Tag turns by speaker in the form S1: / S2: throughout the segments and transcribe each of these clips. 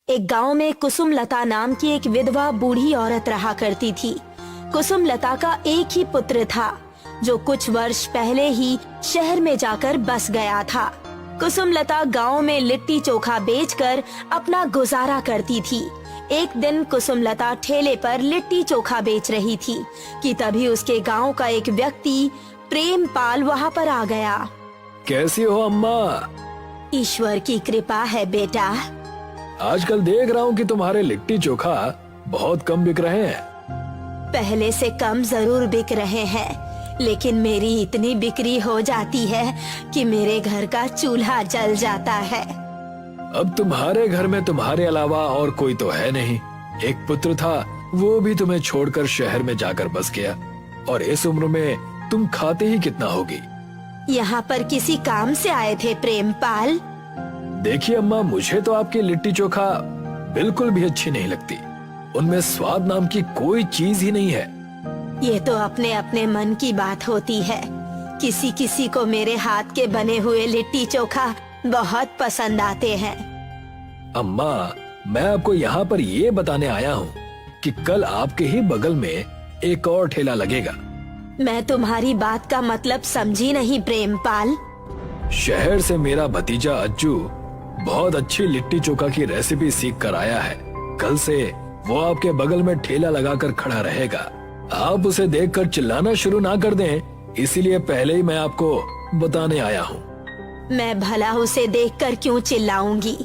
S1: एक गांव में कुसुमलता नाम की एक विधवा बूढ़ी औरत रहा करती थी। कुसुमलता का एक ही पुत्र था जो कुछ वर्ष पहले ही शहर में जाकर बस गया था। कुसुमलता गांव में लिट्टी चोखा बेचकर अपना गुजारा करती थी। एक दिन कुसुमलता ठेले पर लिट्टी चोखा बेच रही थी कि तभी उसके गांव का एक व्यक्ति प्रेमपाल वहां पर आ गया।
S2: कैसी हो अम्मा?
S1: ईश्वर की कृपा है बेटा।
S2: आजकल देख रहा हूँ कि तुम्हारे लिट्टी चोखा बहुत कम बिक रहे हैं।
S1: पहले से कम जरूर बिक रहे हैं, लेकिन मेरी इतनी बिक्री हो जाती है कि मेरे घर का चूल्हा जल जाता है।
S2: अब तुम्हारे घर में तुम्हारे अलावा और कोई तो है नहीं। एक पुत्र था, वो भी तुम्हें छोड़कर शहर में जाकर बस गया, और इस उम्र में तुम खाते ही कितना होगी।
S1: यहाँ पर किसी काम से आए थे प्रेमपाल?
S2: देखिए अम्मा, मुझे तो आपकी लिट्टी चोखा बिल्कुल भी अच्छी नहीं लगती। उनमें स्वाद नाम की कोई चीज ही नहीं है।
S1: ये तो अपने अपने मन की बात होती है। किसी किसी को मेरे हाथ के बने हुए लिट्टी चोखा बहुत पसंद आते हैं।
S2: अम्मा, मैं आपको यहाँ पर ये बताने आया हूँ कि कल आपके ही बगल में एक और ठेला लगेगा।
S1: मैं तुम्हारी बात का मतलब समझी नहीं प्रेमपाल।
S2: शहर से मेरा भतीजा अज्जू बहुत अच्छी लिट्टी चोखा की रेसिपी सीख कर आया है। कल से वो आपके बगल में ठेला लगाकर खड़ा रहेगा। आप उसे देखकर चिल्लाना शुरू ना कर दें, इसीलिए पहले ही मैं आपको बताने आया हूँ।
S1: मैं भला उसे देखकर क्यों चिल्लाऊंगी?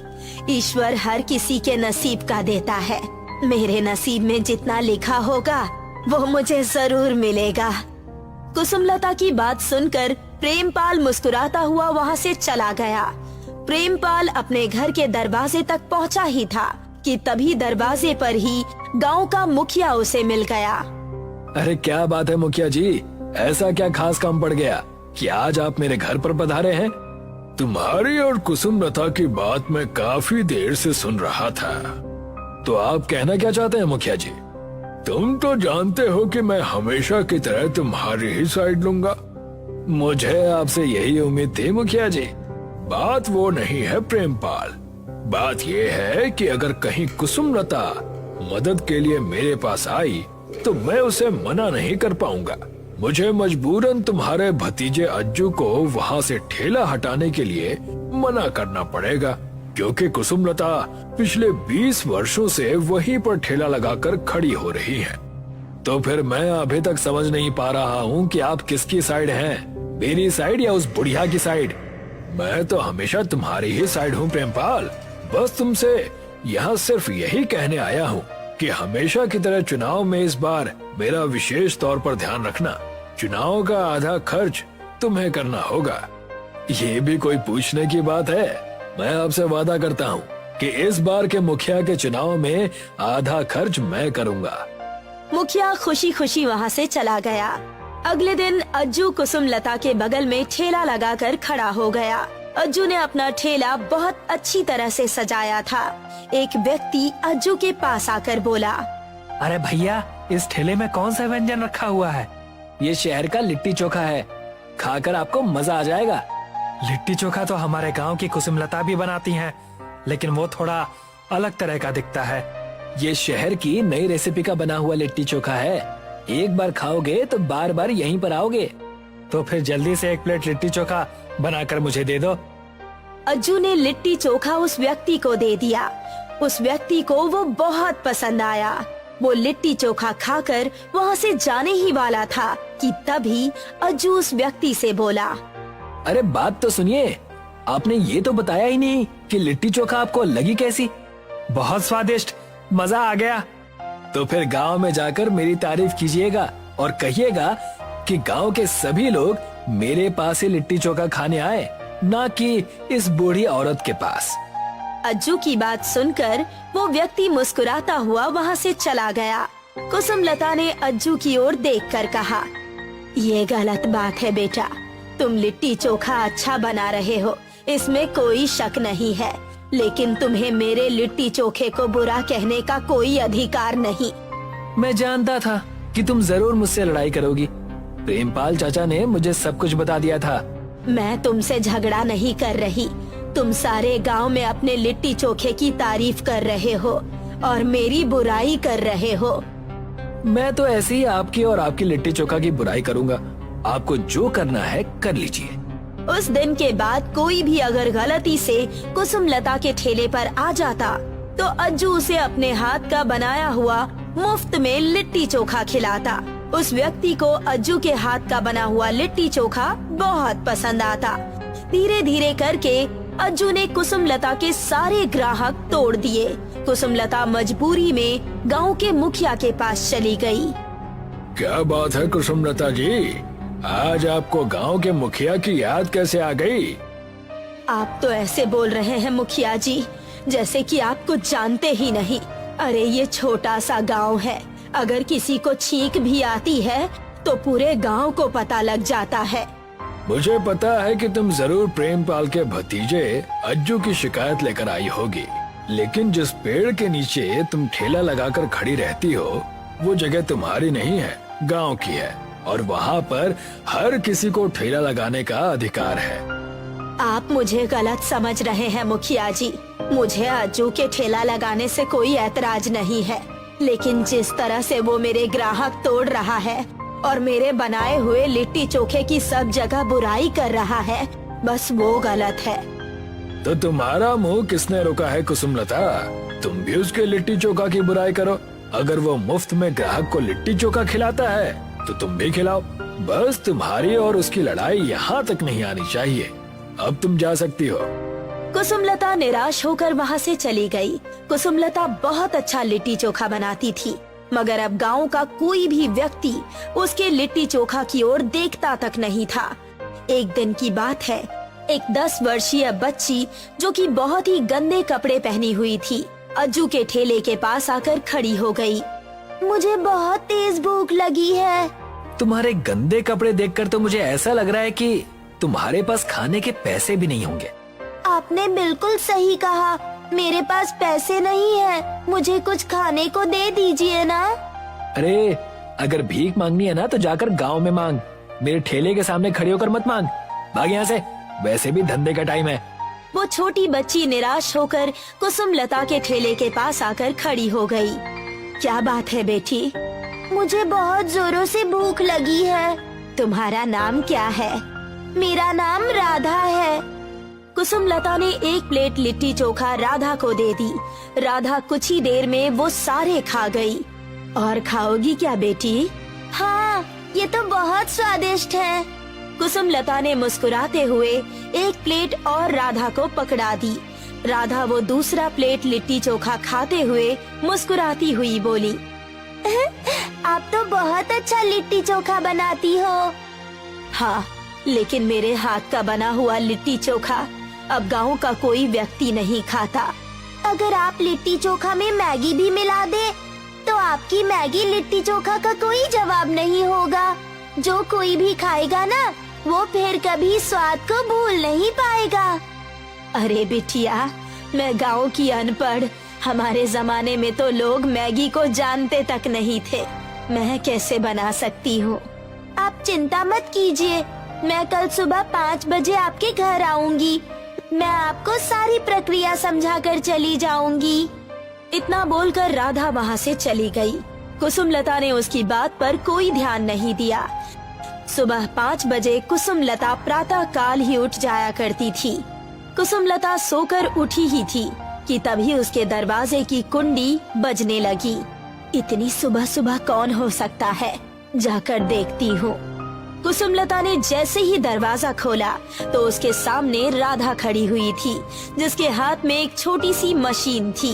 S1: ईश्वर हर किसी के नसीब का देता है। मेरे नसीब में जितना लिखा होगा वो मुझे जरूर मिलेगा। कुसुमलता की बात सुनकर प्रेमपाल मुस्कुराता हुआ वहाँ से चला गया। प्रेमपाल अपने घर के दरवाजे तक पहुँचा ही था कि तभी दरवाजे पर ही गांव का मुखिया उसे मिल गया।
S2: अरे क्या बात है मुखिया जी, ऐसा क्या खास काम पड़ गया कि आज आप मेरे घर पर पधारे हैं? तुम्हारी और कुसुमलता की बात मैं काफी देर से सुन रहा था। तो आप कहना क्या चाहते हैं मुखिया जी? तुम तो जानते हो कि मैं हमेशा की तरह तुम्हारी ही साइड लूंगा। मुझे आपसे यही उम्मीद थी मुखिया जी। बात वो नहीं है प्रेमपाल, बात ये है कि अगर कहीं कुसुमलता मदद के लिए मेरे पास आई तो मैं उसे मना नहीं कर पाऊंगा। मुझे मजबूरन तुम्हारे भतीजे अज्जू को वहाँ से ठेला हटाने के लिए मना करना पड़ेगा, क्योंकि कुसुमलता पिछले 20 वर्षों से वहीं पर ठेला लगाकर खड़ी हो रही है। तो फिर मैं अभी तक समझ नहीं पा रहा हूँ कि आप किसकी साइड हैं, मेरी साइड या उस बुढ़िया की साइड? मैं तो हमेशा तुम्हारी ही साइड हूँ प्रेमपाल। बस तुमसे यहाँ सिर्फ यही कहने आया हूँ कि हमेशा की तरह चुनाव में इस बार मेरा विशेष तौर पर ध्यान रखना। चुनाव का आधा खर्च तुम्हें करना होगा। ये भी कोई पूछने की बात है? मैं आपसे वादा करता हूँ कि इस बार के मुखिया के चुनाव में आधा खर्च मैं करूँगा।
S1: मुखिया खुशी खुशी वहाँ से चला गया। अगले दिन अज्जू कुसुमलता के बगल में ठेला लगाकर खड़ा हो गया। अज्जू ने अपना ठेला बहुत अच्छी तरह से सजाया था। एक व्यक्ति अज्जू के पास आकर बोला,
S3: अरे भैया, इस ठेले में कौन सा व्यंजन रखा हुआ है?
S4: ये शहर का लिट्टी चोखा है, खाकर आपको मजा आ जाएगा।
S3: लिट्टी चोखा तो हमारे गांव की कुसुमलता भी बनाती हैं, लेकिन वो थोड़ा अलग तरह का दिखता है।
S4: ये शहर की नई रेसिपी का बना हुआ लिट्टी चोखा है। एक बार खाओगे तो बार बार यहीं पर आओगे।
S3: तो फिर जल्दी से 1 प्लेट लिट्टी चोखा बनाकर मुझे दे दो।
S1: अज्जू ने लिट्टी चोखा उस व्यक्ति को दे दिया। उस व्यक्ति को वो बहुत पसंद आया। वो लिट्टी चोखा खाकर वहाँ से जाने ही वाला था कि तभी अज्जू उस व्यक्ति से बोला,
S4: अरे बात तो सुनिए, आपने ये तो बताया ही नहीं कि लिट्टी चोखा आपको लगी कैसी?
S3: बहुत स्वादिष्ट, मजा आ गया।
S4: तो फिर गांव में जाकर मेरी तारीफ कीजिएगा और कहिएगा कि गांव के सभी लोग मेरे पास ही लिट्टी चोखा खाने आए, ना कि इस बूढ़ी औरत के पास।
S1: अज्जू की बात सुनकर वो व्यक्ति मुस्कुराता हुआ वहाँ से चला गया। कुसुमलता ने अज्जू की ओर देखकर कहा, ये गलत बात है बेटा। तुम लिट्टी चोखा अच्छा बना रहे हो, इसमें कोई शक नहीं है, लेकिन तुम्हें मेरे लिट्टी चोखे को बुरा कहने का कोई अधिकार नहीं।
S4: मैं जानता था कि तुम जरूर मुझसे लड़ाई करोगी। प्रेमपाल चाचा ने मुझे सब कुछ बता दिया था।
S1: मैं तुमसे झगड़ा नहीं कर रही, तुम सारे गांव में अपने लिट्टी चोखे की तारीफ कर रहे हो और मेरी बुराई कर रहे हो।
S4: मैं तो ऐसे ही आपकी और आपकी लिट्टी चोखा की बुराई करूंगा। आपको जो करना है कर लीजिए।
S1: उस दिन के बाद कोई भी अगर गलती से कुसुमलता के ठेले पर आ जाता तो अज्जू उसे अपने हाथ का बनाया हुआ मुफ्त में लिट्टी चोखा खिलाता। उस व्यक्ति को अज्जू के हाथ का बना हुआ लिट्टी चोखा बहुत पसंद आता। धीरे धीरे करके अज्जू ने कुसुमलता के सारे ग्राहक तोड़ दिए। कुसुमलता मजबूरी में गांव के मुखिया के पास चली गई।
S2: क्या बात है कुसुमलता जी, आज आपको गांव के मुखिया की याद कैसे आ गई?
S1: आप तो ऐसे बोल रहे हैं मुखिया जी जैसे कि आप कुछ जानते ही नहीं। अरे ये छोटा सा गांव है, अगर किसी को छींक भी आती है तो पूरे गांव को पता लग जाता है।
S2: मुझे पता है कि तुम जरूर प्रेमपाल के भतीजे अज्जू की शिकायत लेकर आई होगी, लेकिन जिस पेड़ के नीचे तुम ठेला लगाकर खड़ी रहती हो वो जगह तुम्हारी नहीं है, गांव की है, और वहाँ पर हर किसी को ठेला लगाने का अधिकार है।
S1: आप मुझे गलत समझ रहे हैं मुखिया जी। मुझे अज्जू के ठेला लगाने से कोई ऐतराज नहीं है, लेकिन जिस तरह से वो मेरे ग्राहक तोड़ रहा है और मेरे बनाए हुए लिट्टी चोखे की सब जगह बुराई कर रहा है, बस वो गलत है।
S2: तो तुम्हारा मुंह किसने रोका है कुसुमलता? तुम भी उसके लिट्टी चोखा की बुराई करो। अगर वो मुफ्त में ग्राहक को लिट्टी चोखा खिलाता है तो तुम भी खिलाओ। बस तुम्हारी और उसकी लड़ाई यहाँ तक नहीं आनी चाहिए। अब तुम जा सकती हो।
S1: कुसुमलता निराश होकर वहाँ से चली गई। कुसुमलता बहुत अच्छा लिट्टी चोखा बनाती थी, मगर अब गांव का कोई भी व्यक्ति उसके लिट्टी चोखा की ओर देखता तक नहीं था। एक दिन की बात है, एक 10 वर्षीय बच्ची जो कि बहुत ही गंदे कपड़े पहनी हुई थी, अज्जू के ठेले के पास आकर खड़ी हो गई। मुझे बहुत तेज भूख लगी है।
S4: तुम्हारे गंदे कपड़े देखकर तो मुझे ऐसा लग रहा है कि तुम्हारे पास खाने के पैसे भी नहीं होंगे।
S1: आपने बिल्कुल सही कहा, मेरे पास पैसे नहीं है, मुझे कुछ खाने को दे दीजिए ना।
S4: अरे अगर भीख मांगनी है ना तो जाकर गांव में मांग, मेरे ठेले के सामने खड़े होकर मत मांग। भाग यहाँ से, वैसे भी धंधे का टाइम है।
S1: वो छोटी बच्ची निराश होकर कुसुमलता के ठेले के पास आकर खड़ी हो गई। क्या बात है बेटी? मुझे बहुत जोरों से भूख लगी है। तुम्हारा नाम क्या है? मेरा नाम राधा है। कुसुमलता ने एक प्लेट लिट्टी चोखा राधा को दे दी। राधा कुछ ही देर में वो सारे खा गई। और खाओगी क्या बेटी? हाँ, ये तो बहुत स्वादिष्ट है। कुसुमलता ने मुस्कुराते हुए एक प्लेट और राधा को पकड़ा दी। राधा वो दूसरा प्लेट लिट्टी चोखा खाते हुए मुस्कुराती हुई बोली, आप तो बहुत अच्छा लिट्टी चोखा बनाती हो। हाँ, लेकिन मेरे हाथ का बना हुआ लिट्टी चोखा अब गांव का कोई व्यक्ति नहीं खाता। अगर आप लिट्टी चोखा में मैगी भी मिला दे तो आपकी मैगी लिट्टी चोखा का कोई जवाब नहीं होगा। जो कोई भी खाएगा ना, वो फिर कभी स्वाद को भूल नहीं पाएगा। अरे बिटिया, मैं गांव की अनपढ़, हमारे जमाने में तो लोग मैगी को जानते तक नहीं थे, मैं कैसे बना सकती हूँ। आप चिंता मत कीजिए, मैं कल सुबह 5 बजे आपके घर आऊंगी। मैं आपको सारी प्रक्रिया समझा कर चली जाऊंगी। इतना बोलकर राधा वहाँ से चली गई। कुसुमलता ने उसकी बात पर कोई ध्यान नहीं दिया। सुबह 5 बजे कुसुमलता प्रातः काल ही उठ जाया करती थी। कुसुमलता सोकर उठी ही थी कि तभी उसके दरवाजे की कुंडी बजने लगी। इतनी सुबह सुबह कौन हो सकता है, जाकर देखती हूँ। कुसुमलता ने जैसे ही दरवाजा खोला तो उसके सामने राधा खड़ी हुई थी, जिसके हाथ में एक छोटी सी मशीन थी।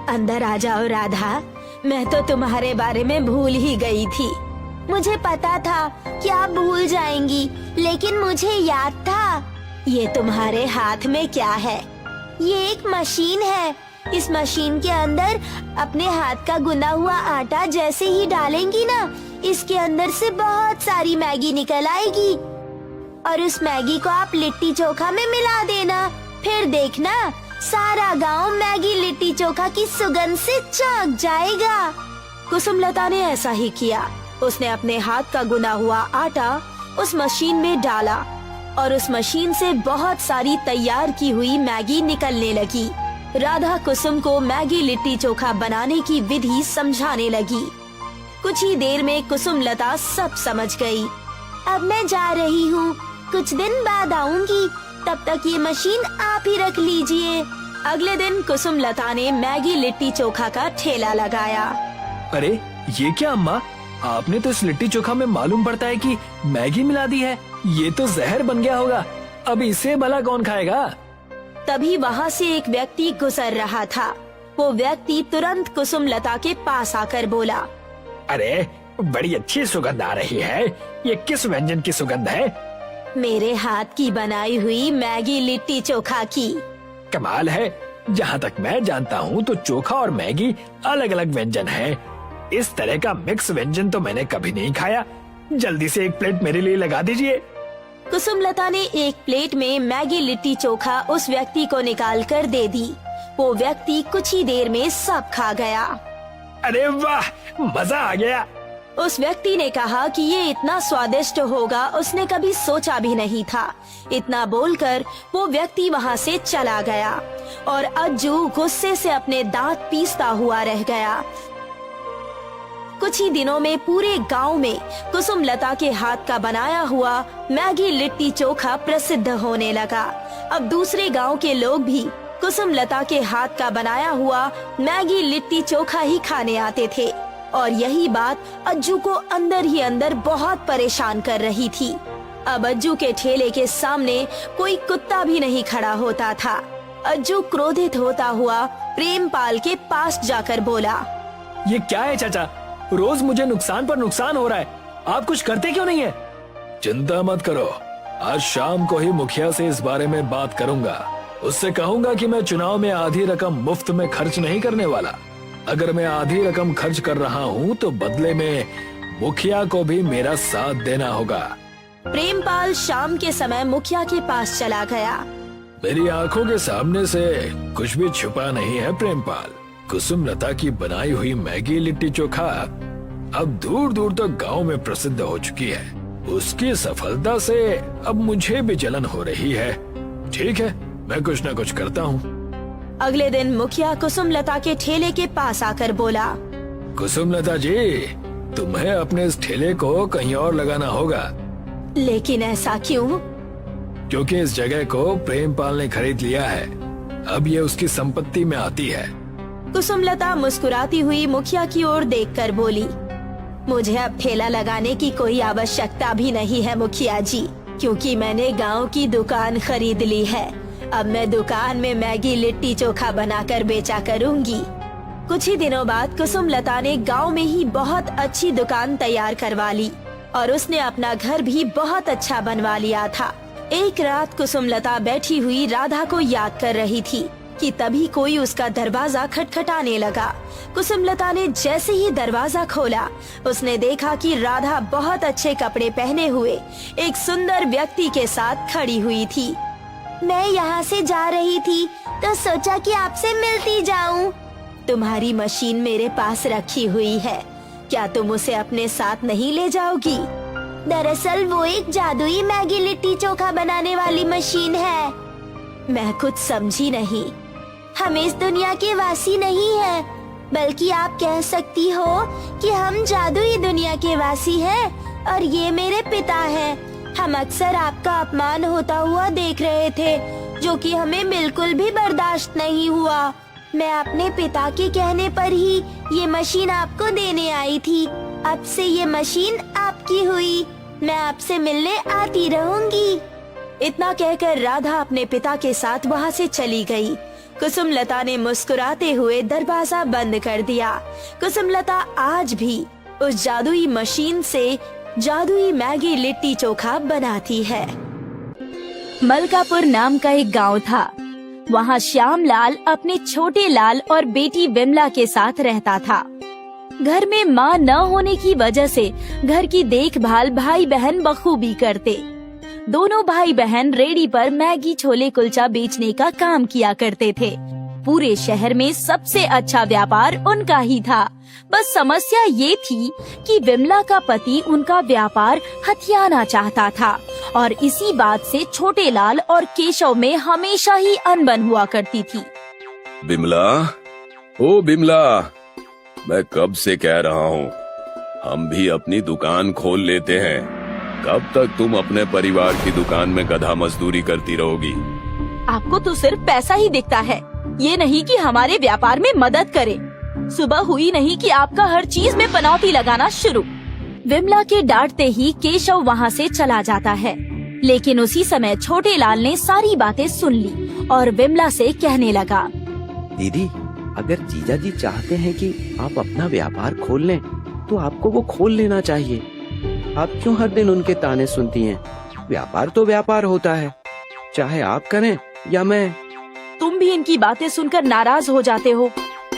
S1: अंदर आ जाओ राधा, मैं तो तुम्हारे बारे में भूल ही गई थी। मुझे पता था कि आप भूल जाएंगी, लेकिन मुझे याद था। ये तुम्हारे हाथ में क्या है? ये एक मशीन है। इस मशीन के अंदर अपने हाथ का गुना हुआ आटा जैसे ही डालेंगी ना, इसके अंदर से बहुत सारी मैगी निकल आएगी और उस मैगी को आप लिट्टी चोखा में मिला देना। फिर देखना, सारा गांव मैगी लिट्टी चोखा की सुगंध से चौंक जाएगा। कुसुमलता ने ऐसा ही किया। उसने अपने हाथ का गुना हुआ आटा उस मशीन में डाला और उस मशीन से बहुत सारी तैयार की हुई मैगी निकलने लगी। राधा कुसुम को मैगी लिट्टी चोखा बनाने की विधि समझाने लगी। कुछ ही देर में कुसुम लता सब समझ गई। अब मैं जा रही हूँ, कुछ दिन बाद आऊंगी, तब तक ये मशीन आप ही रख लीजिए। अगले दिन कुसुम लता ने मैगी लिट्टी चोखा का ठेला लगाया।
S4: अरे ये क्या अम्मा, आपने तो इस लिट्टी चोखा में मालूम पड़ता है कि मैगी मिला दी है। ये तो जहर बन गया होगा, अब इसे भला कौन खाएगा।
S1: तभी वहाँ से एक व्यक्ति गुजर रहा था। वो व्यक्ति तुरंत कुसुम लता के पास आकर बोला,
S4: अरे बड़ी अच्छी सुगंध आ रही है, ये किस व्यंजन की सुगंध है?
S1: मेरे हाथ की बनाई हुई मैगी लिट्टी चोखा की।
S4: कमाल है, जहाँ तक मैं जानता हूँ तो चोखा और मैगी अलग अलग व्यंजन है। इस तरह का मिक्स व्यंजन तो मैंने कभी नहीं खाया। जल्दी से एक प्लेट मेरे लिए लगा दीजिए।
S1: कुसुम लता ने एक प्लेट में मैगी लिट्टी चोखा उस व्यक्ति को निकाल कर दे दी। वो व्यक्ति कुछ ही देर में सब खा गया।
S4: अरे वाह, मजा आ गया।
S1: उस व्यक्ति ने कहा कि ये इतना स्वादिष्ट होगा उसने कभी सोचा भी नहीं था। इतना बोलकर वो व्यक्ति वहाँ से चला गया और अज्जू गुस्से से अपने दांत पीसता हुआ रह गया। कुछ ही दिनों में पूरे गांव में कुसुम लता के हाथ का बनाया हुआ मैगी लिट्टी चोखा प्रसिद्ध होने लगा। अब दूसरे गांव के लोग भी कुसुम लता के हाथ का बनाया हुआ मैगी लिट्टी चोखा ही खाने आते थे और यही बात अज्जू को अंदर ही अंदर बहुत परेशान कर रही थी। अब अज्जू के ठेले के सामने कोई कुत्ता भी नहीं खड़ा होता था। अज्जू क्रोधित होता हुआ प्रेमपाल के पास जाकर बोला,
S4: ये क्या है चाचा, रोज मुझे नुकसान पर नुकसान हो रहा है, आप कुछ करते क्यों नहीं है?
S2: चिंता मत करो, आज शाम को ही मुखिया से इस बारे में बात करूंगा। उससे कहूंगा कि मैं चुनाव में आधी रकम मुफ्त में खर्च नहीं करने वाला। अगर मैं आधी रकम खर्च कर रहा हूँ तो बदले में मुखिया को भी मेरा साथ देना होगा।
S1: प्रेमपाल शाम के समय मुखिया के पास चला गया।
S2: मेरी आंखों के सामने से कुछ भी छुपा नहीं है प्रेमपाल। कुसुम लता की बनाई हुई मैगी लिट्टी चोखा अब दूर दूर तक गांव में प्रसिद्ध हो चुकी है। उसकी सफलता से अब मुझे भी जलन हो रही है। ठीक है, मैं कुछ न कुछ करता हूँ।
S1: अगले दिन मुखिया कुसुम लता के ठेले के पास आकर बोला,
S2: कुसुम लता जी, तुम्हें अपने इस ठेले को कहीं और लगाना होगा।
S1: लेकिन ऐसा क्यों?
S2: क्योंकि इस जगह को प्रेमपाल ने खरीद लिया है, अब ये उसकी संपत्ति में आती है।
S1: कुसुम लता मुस्कुराती हुई मुखिया की ओर देखकर बोली, मुझे अब ठेला लगाने की कोई आवश्यकता भी नहीं है मुखिया जी, क्योंकि मैंने गांव की दुकान खरीद ली है। अब मैं दुकान में मैगी लिट्टी चोखा बनाकर बेचा करूंगी। कुछ ही दिनों बाद कुसुम लता ने गांव में ही बहुत अच्छी दुकान तैयार करवा ली और उसने अपना घर भी बहुत अच्छा बनवा लिया था। एक रात कुसुम लता बैठी हुई राधा को याद कर रही थी कि तभी कोई उसका दरवाजा खटखटाने लगा। कुसुम लता ने जैसे ही दरवाजा खोला, उसने देखा कि राधा बहुत अच्छे कपड़े पहने हुए एक सुंदर व्यक्ति के साथ खड़ी हुई थी। मैं यहाँ से जा रही थी तो सोचा कि आपसे मिलती जाऊं। तुम्हारी मशीन मेरे पास रखी हुई है, क्या तुम उसे अपने साथ नहीं ले जाओगी? दरअसल वो एक जादुई मैगी लिट्टी चोखा बनाने वाली मशीन है। मैं कुछ समझी नहीं। हम इस दुनिया के वासी नहीं हैं, बल्कि आप कह सकती हो कि हम जादुई दुनिया के वासी हैं और ये मेरे पिता हैं। हम अक्सर आपका अपमान होता हुआ देख रहे थे, जो कि हमें बिल्कुल भी बर्दाश्त नहीं हुआ। मैं अपने पिता के कहने पर ही ये मशीन आपको देने आई थी। अब से ये मशीन आपकी हुई। मैं आपसे मिलने आती रहूंगी। इतना कहकर राधा अपने पिता के साथ वहाँ से चली गई। कुसुम लता ने मुस्कुराते हुए दरवाजा बंद कर दिया। कुसुम लता आज भी उस जादुई मशीन से जादुई मैगी लिट्टी चोखा बनाती है। मलकापुर नाम का एक गांव था। वहाँ श्यामलाल अपने छोटे लाल और बेटी विमला के साथ रहता था। घर में माँ न होने की वजह से घर की देखभाल भाई बहन बखूबी करते। दोनों भाई बहन रेडी पर मैगी छोले कुलचा बेचने का काम किया करते थे। पूरे शहर में सबसे अच्छा व्यापार उनका ही था। बस समस्या ये थी कि विमला का पति उनका व्यापार हथियाना चाहता था और इसी बात से छोटे लाल और केशव में हमेशा ही अनबन हुआ करती थी।
S5: बिमला, ओ बिमला, मैं कब से कह रहा हूँ हम भी अपनी दुकान खोल लेते हैं। कब तक तुम अपने परिवार की दुकान में गधा मजदूरी करती रहोगी?
S1: आपको तो सिर्फ पैसा ही दिखता है, ये नहीं कि हमारे व्यापार में मदद करे। सुबह हुई नहीं कि आपका हर चीज में पनौती लगाना शुरू। विमला के डांटते ही केशव वहाँ से चला जाता है, लेकिन उसी समय छोटे लाल ने सारी बातें सुन ली और विमला से कहने लगा,
S6: दीदी, अगर जीजा जी चाहते हैं कि आप अपना व्यापार खोल लें, तो आपको वो खोल लेना चाहिए। आप क्यों हर दिन उनके ताने सुनती हैं? व्यापार तो व्यापार होता है, चाहे आप करें या मैं।
S1: तुम भी इनकी बातें सुनकर नाराज हो जाते हो।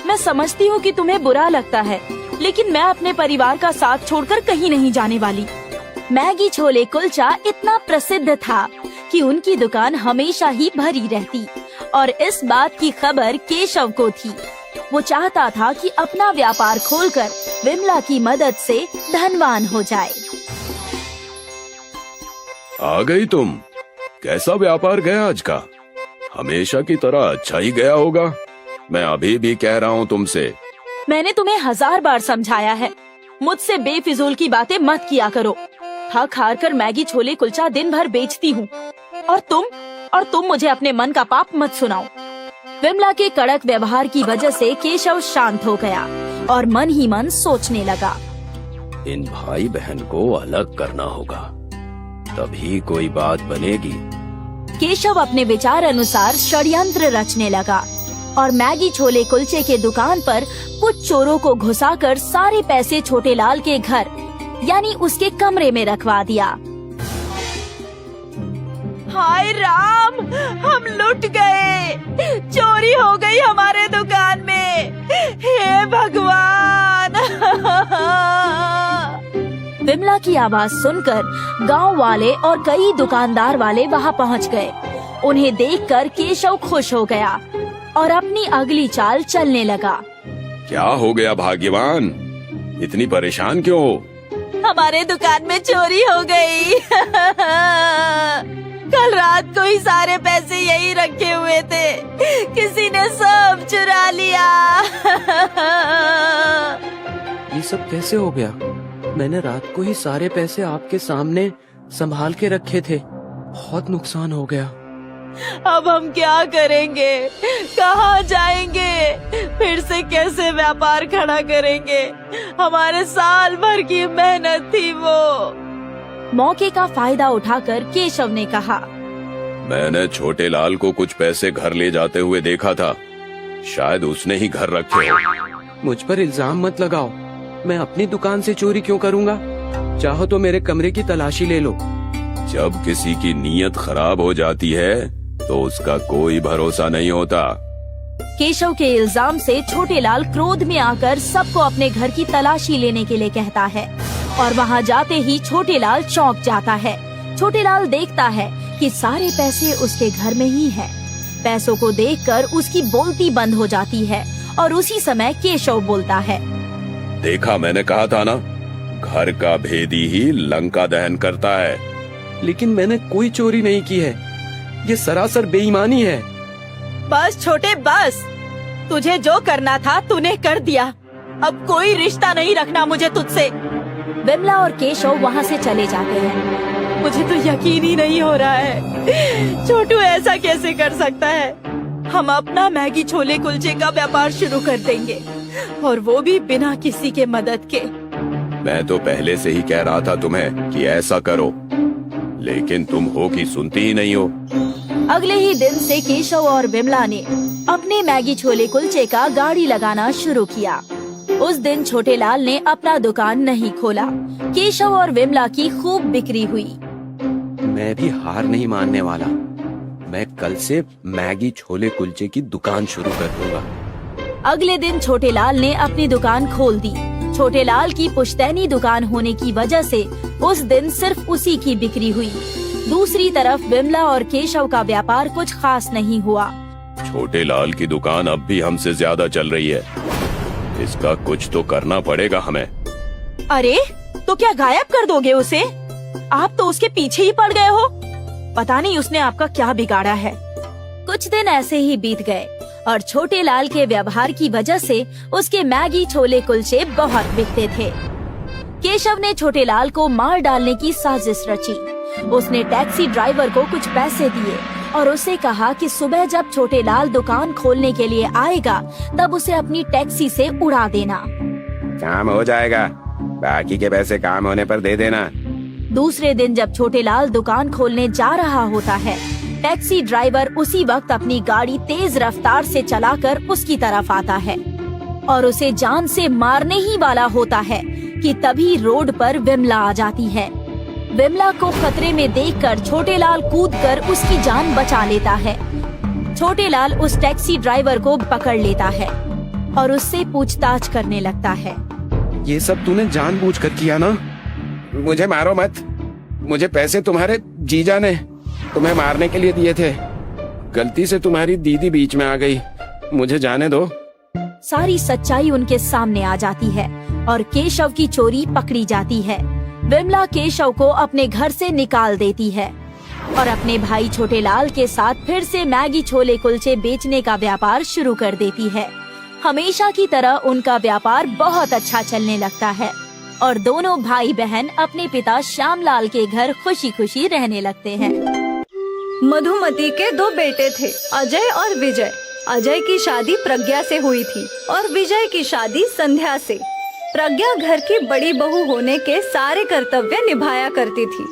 S1: मैं समझती हूँ कि तुम्हें बुरा लगता है, लेकिन मैं अपने परिवार का साथ छोड़कर कहीं नहीं जाने वाली। मैगी छोले कुलचा इतना प्रसिद्ध था कि उनकी दुकान हमेशा ही भरी रहती और इस बात की खबर केशव को थी। वो चाहता था कि अपना व्यापार खोलकर विमला की मदद से धनवान हो जाए।
S5: आ गई तुम। कैसा व्यापार गया आज का? हमेशा की तरह अच्छा ही गया होगा। मैं अभी भी कह रहा हूँ तुमसे।
S1: मैंने तुम्हें 1000 बार समझाया है, मुझसे बेफिजूल की बातें मत किया करो। थक हार कर मैगी छोले कुलचा दिन भर बेचती हूँ और तुम मुझे अपने मन का पाप मत सुनाओ। विमला के कड़क व्यवहार की वजह से केशव शांत हो गया और मन ही मन सोचने लगा,
S5: इन भाई बहन को अलग करना होगा, तभी कोई बात बनेगी।
S1: केशव अपने विचार अनुसार षड्यंत्र रचने लगा और मैगी छोले कुलचे के दुकान पर कुछ चोरों को घुसाकर सारे पैसे छोटे लाल के घर यानी उसके कमरे में रखवा दिया। हाय राम, हम लुट गए, चोरी हो गई हमारे दुकान में, हे भगवान। विमला की आवाज सुनकर गांव वाले और कई दुकानदार वाले वहां पहुंच गए। उन्हें देखकर केशव खुश हो गया और अपनी अगली चाल चलने लगा।
S5: क्या हो गया भाग्यवान, इतनी परेशान क्यों हो?
S1: हमारे दुकान में चोरी हो गई। कल रात को ही सारे पैसे यही रखे हुए थे, किसी ने सब चुरा लिया।
S6: ये सब कैसे हो गया? मैंने रात को ही सारे पैसे आपके सामने संभाल के रखे थे। बहुत नुकसान हो गया।
S1: अब हम क्या करेंगे, कहाँ जाएंगे, फिर से कैसे व्यापार खड़ा करेंगे? हमारे साल भर की मेहनत थी वो। मौके का फायदा उठाकर केशव ने कहा,
S5: मैंने छोटे लाल को कुछ पैसे घर ले जाते हुए देखा था, शायद उसने ही घर रखे हो।
S6: मुझ पर इल्जाम मत लगाओ, मैं अपनी दुकान से चोरी क्यों करूँगा? चाहो तो मेरे कमरे की तलाशी ले लो।
S5: जब किसी की नीयत खराब हो जाती है तो उसका कोई भरोसा नहीं होता।
S1: केशव के इल्जाम से छोटे लाल क्रोध में आकर सबको अपने घर की तलाशी लेने के लिए कहता है और वहां जाते ही छोटे लाल चौंक जाता है। छोटे लाल देखता है कि सारे पैसे उसके घर में ही हैं। पैसों को देखकर उसकी बोलती बंद हो जाती है और उसी समय केशव बोलता है,
S5: देखा, मैंने कहा था ना, घर का भेदी ही लंका दहन करता है।
S6: लेकिन मैंने कोई चोरी नहीं की है, ये सरासर बेईमानी है।
S1: बस छोटे बस, तुझे जो करना था तूने कर दिया, अब कोई रिश्ता नहीं रखना मुझे तुझसे। विमला और केशव वहाँ से चले जाते हैं। मुझे तो यकीन ही नहीं हो रहा है, छोटू ऐसा कैसे कर सकता है? हम अपना मैगी छोले कुलचे का व्यापार शुरू कर देंगे और वो भी बिना किसी के मदद के।
S5: मैं तो पहले से ही कह रहा था तुम्हें कि ऐसा करो, लेकिन तुम हो कि सुनती ही नहीं हो।
S1: अगले ही दिन से केशव और विमला ने अपने मैगी छोले कुलचे का गाड़ी लगाना शुरू किया। उस दिन छोटे लाल ने अपना दुकान नहीं खोला। केशव और विमला की खूब बिक्री हुई।
S6: मैं भी हार नहीं मानने वाला, मैं कल से मैगी छोले कुलचे की दुकान शुरू कर दूंगा।
S1: अगले दिन छोटे लाल ने अपनी दुकान खोल दी। छोटे लाल की पुश्तैनी दुकान होने की वजह से उस दिन सिर्फ उसी की बिक्री हुई। दूसरी तरफ विमला और केशव का व्यापार कुछ खास नहीं हुआ।
S5: छोटे लाल की दुकान अब भी हमसे ज्यादा चल रही है। इसका कुछ तो करना पड़ेगा हमें।
S1: अरे तो क्या गायब कर दोगे उसे? आप तो उसके पीछे ही पड़ गए हो। पता नहीं उसने आपका क्या बिगाड़ा है। कुछ दिन ऐसे ही बीत गए और छोटे लाल के व्यवहार की वजह से उसके मैगी छोले कुलचे बहुत बिकते थे। केशव ने छोटे लाल को मार डालने की साजिश रची। उसने टैक्सी ड्राइवर को कुछ पैसे दिए और उसे कहा कि सुबह जब छोटे लाल दुकान खोलने के लिए आएगा तब उसे अपनी टैक्सी से उड़ा देना।
S6: काम हो जाएगा, बाकी के पैसे काम होने पर दे देना।
S1: दूसरे दिन जब छोटे लाल दुकान खोलने जा रहा होता है, टैक्सी ड्राइवर उसी वक्त अपनी गाड़ी तेज रफ्तार से चलाकर उसकी तरफ आता है और उसे जान से मारने ही वाला होता है कि तभी रोड पर विमला आ जाती है। विमला को खतरे में देखकर छोटे लाल कूदकर उसकी जान बचा लेता है। छोटे लाल उस टैक्सी ड्राइवर को पकड़ लेता है और उससे पूछताछ करने लगता है।
S6: ये सब तूने जानबूझकर किया ना? मुझे मारो मत। मुझे पैसे तुम्हारे जीजा ने तुम्हें मारने के लिए दिए थे। गलती से तुम्हारी दीदी बीच में आ गई, मुझे जाने दो।
S1: सारी सच्चाई उनके सामने आ जाती है और केशव की चोरी पकड़ी जाती है। विमला केशव को अपने घर से निकाल देती है और अपने भाई छोटे लाल के साथ फिर से मैगी छोले कुलचे बेचने का व्यापार शुरू कर देती है। हमेशा की तरह उनका व्यापार बहुत अच्छा चलने लगता है और दोनों भाई बहन अपने पिता श्यामलाल के घर खुशी खुशी रहने लगते हैं।
S7: मधुमती के 2 बेटे थे, अजय और विजय। अजय की शादी प्रज्ञा से हुई थी और विजय की शादी संध्या से। प्रज्ञा घर की बड़ी बहू होने के सारे कर्तव्य निभाया करती थी,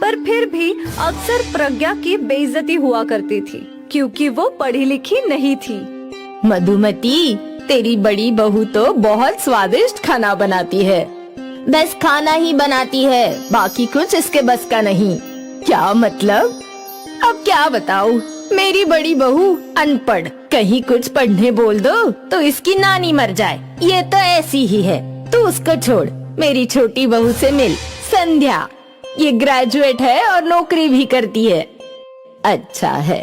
S7: पर फिर भी अक्सर प्रज्ञा की बेइज्जती हुआ करती थी क्योंकि वो पढ़ी लिखी नहीं थी।
S8: मधुमती, तेरी बड़ी बहू तो बहुत स्वादिष्ट खाना बनाती है। बस खाना ही बनाती है, बाकी कुछ इसके बस का नहीं। क्या मतलब? अब क्या बताऊं? मेरी बड़ी बहू अनपढ़, कहीं कुछ पढ़ने बोल दो तो इसकी नानी मर जाए। ये तो ऐसी ही है। तू उसको छोड़, मेरी छोटी बहू से मिल, संध्या। ये ग्रेजुएट है और नौकरी भी करती है। अच्छा है।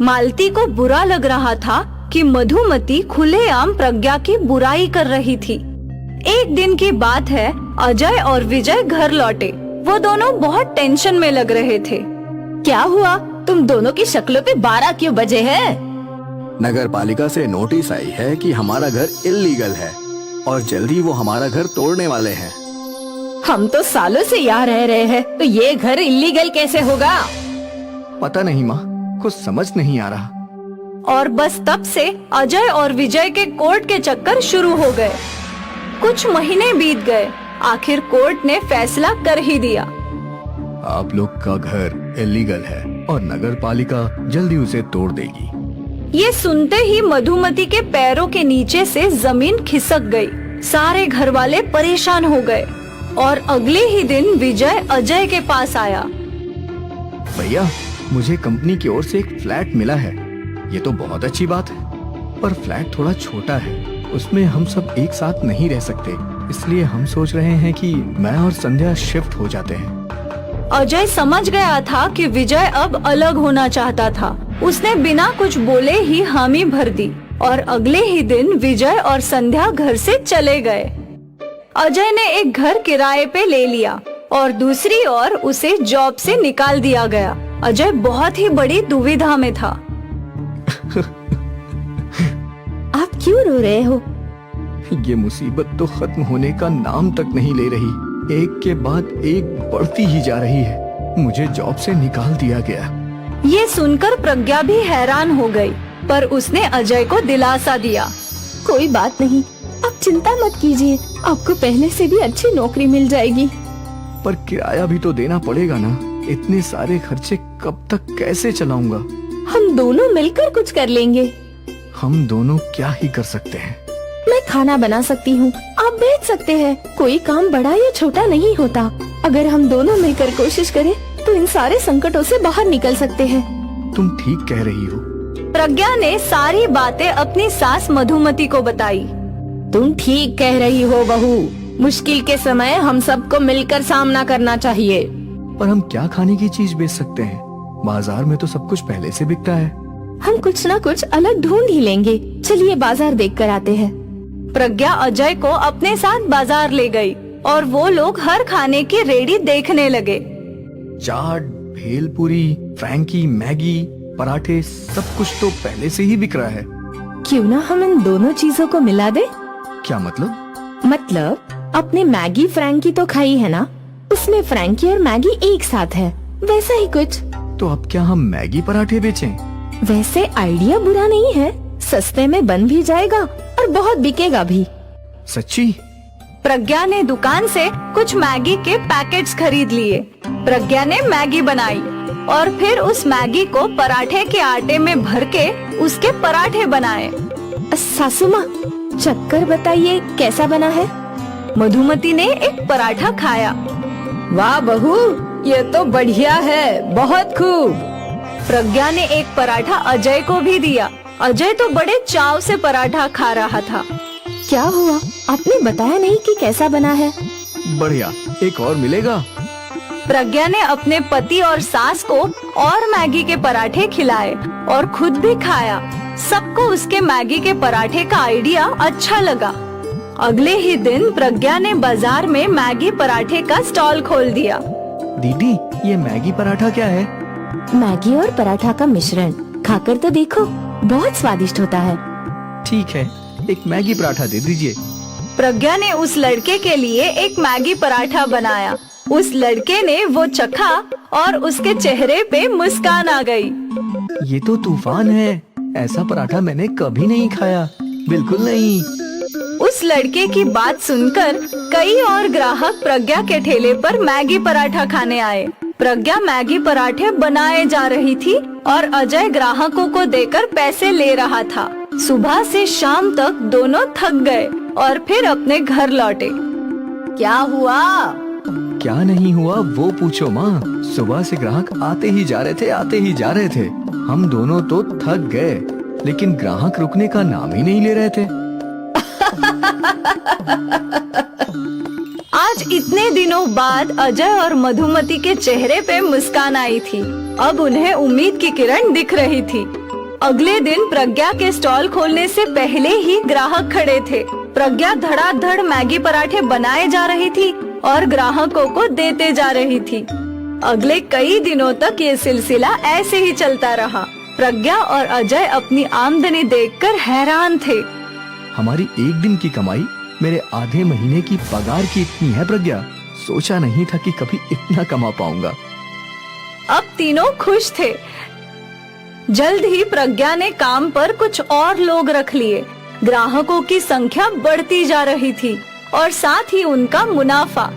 S7: मालती को बुरा लग रहा था कि मधुमती खुलेआम प्रज्ञा की बुराई कर रही थी। एक दिन की बात है, अजय और विजय घर लौटे। वो दोनों बहुत टेंशन में लग रहे थे।
S8: क्या हुआ? तुम दोनों की शक्लों पे 12 क्यों बजे हैं?
S9: नगर पालिका से नोटिस आई है कि हमारा घर इल्लीगल है और जल्दी वो हमारा घर तोड़ने वाले हैं।
S8: हम तो सालों से यहाँ रह रहे हैं, तो ये घर इल्लीगल कैसे होगा?
S9: पता नहीं माँ, कुछ समझ नहीं आ रहा।
S7: और बस तब से अजय और विजय के कोर्ट के चक्कर शुरू हो गए। कुछ महीने बीत गए, आखिर कोर्ट ने फैसला कर ही दिया।
S9: आप लोग का घर इल्लीगल है और नगर पालिका जल्दी उसे तोड़ देगी।
S7: ये सुनते ही मधुमती के पैरों के नीचे से जमीन खिसक गई। सारे घर वाले परेशान हो गए और अगले ही दिन विजय अजय के पास आया।
S9: भैया, मुझे कंपनी की ओर से एक फ्लैट मिला है। ये तो बहुत अच्छी बात है, पर फ्लैट थोड़ा छोटा है, उसमें हम सब एक साथ नहीं रह सकते। इसलिए हम सोच रहे हैं कि मैं और संध्या शिफ्ट हो जाते हैं।
S7: अजय समझ गया था कि विजय अब अलग होना चाहता था। उसने बिना कुछ बोले ही हामी भर दी और अगले ही दिन विजय और संध्या घर से चले गए। अजय ने एक घर किराए पे ले लिया और दूसरी ओर उसे जॉब से निकाल दिया गया। अजय बहुत ही बड़ी दुविधा में था।
S8: आप क्यों रो रहे हो?
S9: ये मुसीबत तो खत्म होने का नाम तक नहीं ले रही। एक के बाद एक बढ़ती ही जा रही है। मुझे जॉब से निकाल दिया गया।
S7: ये सुनकर प्रज्ञा भी हैरान हो गई, पर उसने अजय को दिलासा दिया।
S8: कोई बात नहीं, आप चिंता मत कीजिए, आपको पहले से भी अच्छी नौकरी मिल जाएगी।
S9: पर किराया भी तो देना पड़ेगा ना। इतने सारे खर्चे कब तक कैसे चलाऊंगा?
S8: हम दोनों मिलकर कुछ कर लेंगे।
S9: हम दोनों क्या ही कर सकते हैं?
S8: मैं खाना बना सकती हूँ, आप बेच सकते हैं। कोई काम बड़ा या छोटा नहीं होता। अगर हम दोनों मिलकर कोशिश करें तो इन सारे संकटों से बाहर निकल सकते हैं।
S9: तुम ठीक कह रही हो।
S7: प्रज्ञा ने सारी बातें अपनी सास मधुमती को बताई।
S8: तुम ठीक कह रही हो बहू, मुश्किल के समय हम सबको मिलकर सामना करना चाहिए।
S9: पर हम क्या खाने की चीज बेच सकते हैं? बाजार में तो सब कुछ पहले से बिकता है।
S8: हम कुछ ना कुछ अलग ढूंढ ही लेंगे। चलिए बाजार देख कर आते हैं।
S7: प्रज्ञा अजय को अपने साथ बाजार ले गई और वो लोग हर खाने की रेडी देखने लगे।
S9: चाट, भेलपुरी, फ्रैंकी, मैगी, पराठे, सब कुछ तो पहले से ही बिक रहा है।
S8: क्यों ना हम इन दोनों चीजों को मिला दे?
S9: क्या मतलब?
S8: मतलब अपने मैगी फ्रैंकी तो खाई है ना, उसमें फ्रैंकी और मैगी एक साथ है, वैसा ही कुछ।
S9: तो अब क्या हम मैगी पराठे बेचें?
S8: वैसे आइडिया बुरा नहीं है, सस्ते में बन भी जाएगा और बहुत बिकेगा भी।
S9: सच्ची?
S7: प्रज्ञा ने दुकान से कुछ मैगी के पैकेट्स खरीद लिए। प्रज्ञा ने मैगी बनाई और फिर उस मैगी को पराठे के आटे में भर के उसके पराठे बनाए।
S8: सासू माँ, चक्कर बताइए कैसा बना है?
S7: मधुमती ने एक पराठा खाया।
S8: वाह बहू, ये तो बढ़िया है, बहुत खूब।
S7: प्रज्ञा ने एक पराठा अजय को भी दिया। अजय तो बड़े चाव से पराठा खा रहा था।
S8: क्या हुआ, आपने बताया नहीं कि कैसा बना है?
S9: बढ़िया, एक और मिलेगा।
S7: प्रज्ञा ने अपने पति और सास को और मैगी के पराठे खिलाए और खुद भी खाया। सबको उसके मैगी के पराठे का आइडिया अच्छा लगा। अगले ही दिन प्रज्ञा ने बाजार में मैगी पराठे का स्टॉल खोल दिया।
S9: दीदी, ये मैगी पराठा क्या है?
S8: मैगी और पराठा का मिश्रण, खाकर तो देखो, बहुत स्वादिष्ट होता है।
S9: ठीक है, एक मैगी पराठा दे दीजिए।
S7: प्रज्ञा ने उस लड़के के लिए एक मैगी पराठा बनाया। उस लड़के ने वो चखा और उसके चेहरे पे मुस्कान आ गई।
S9: ये तो तूफान है, ऐसा पराठा मैंने कभी नहीं खाया, बिल्कुल नहीं।
S7: उस लड़के की बात सुनकर कई और ग्राहक प्रज्ञा के ठेले पर मैगी पराठा खाने आए। प्रज्ञा मैगी पराठे बनाए जा रही थी और अजय ग्राहकों को देकर पैसे ले रहा था। सुबह से शाम तक दोनों थक गए और फिर अपने घर लौटे।
S8: क्या हुआ?
S9: क्या नहीं हुआ वो पूछो माँ। सुबह से ग्राहक आते ही जा रहे थे। हम दोनों तो थक गए, लेकिन ग्राहक रुकने का नाम ही नहीं ले रहे थे।
S7: आज इतने दिनों बाद अजय और मधुमती के चेहरे पे मुस्कान आई थी। अब उन्हें उम्मीद की किरण दिख रही थी। अगले दिन प्रज्ञा के स्टॉल खोलने से पहले ही ग्राहक खड़े थे। प्रज्ञा धड़ाधड़ मैगी पराठे बनाए जा रही थी और ग्राहकों को देते जा रही थी। अगले कई दिनों तक ये सिलसिला ऐसे ही चलता रहा। प्रज्ञा और अजय अपनी आमदनी देखकर हैरान थे।
S9: हमारी एक दिन की कमाई मेरे आधे महीने की पगार की इतनी है प्रज्ञा। सोचा नहीं था कि कभी इतना कमा पाऊंगा।
S7: अब तीनों खुश थे। जल्द ही प्रज्ञा ने काम पर कुछ और लोग रख लिए। ग्राहकों की संख्या बढ़ती जा रही थी और साथ ही उनका मुनाफा।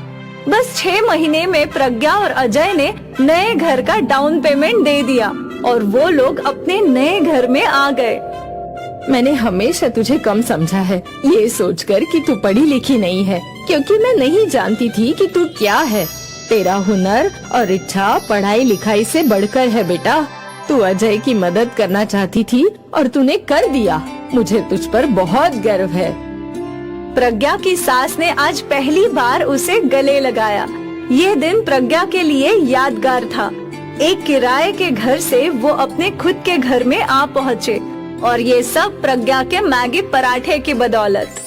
S7: बस 6 महीने में प्रज्ञा और अजय ने नए घर का डाउन पेमेंट दे दिया और वो लोग अपने नए घर में आ गए।
S8: मैंने हमेशा तुझे कम समझा है, ये सोचकर कि तू पढ़ी लिखी नहीं है, क्योंकि मैं नहीं जानती थी कि तू क्या है। तेरा हुनर और इच्छा पढ़ाई लिखाई से बढ़कर है बेटा। तू अजय की मदद करना चाहती थी और तूने कर दिया। मुझे तुझ पर बहुत गर्व है।
S7: प्रज्ञा की सास ने आज पहली बार उसे गले लगाया। ये दिन प्रज्ञा के लिए यादगार था। एक किराए के घर से वो अपने खुद के घर में आ पहुँचे और ये सब प्रज्ञा के मैगी पराठे की बदौलत।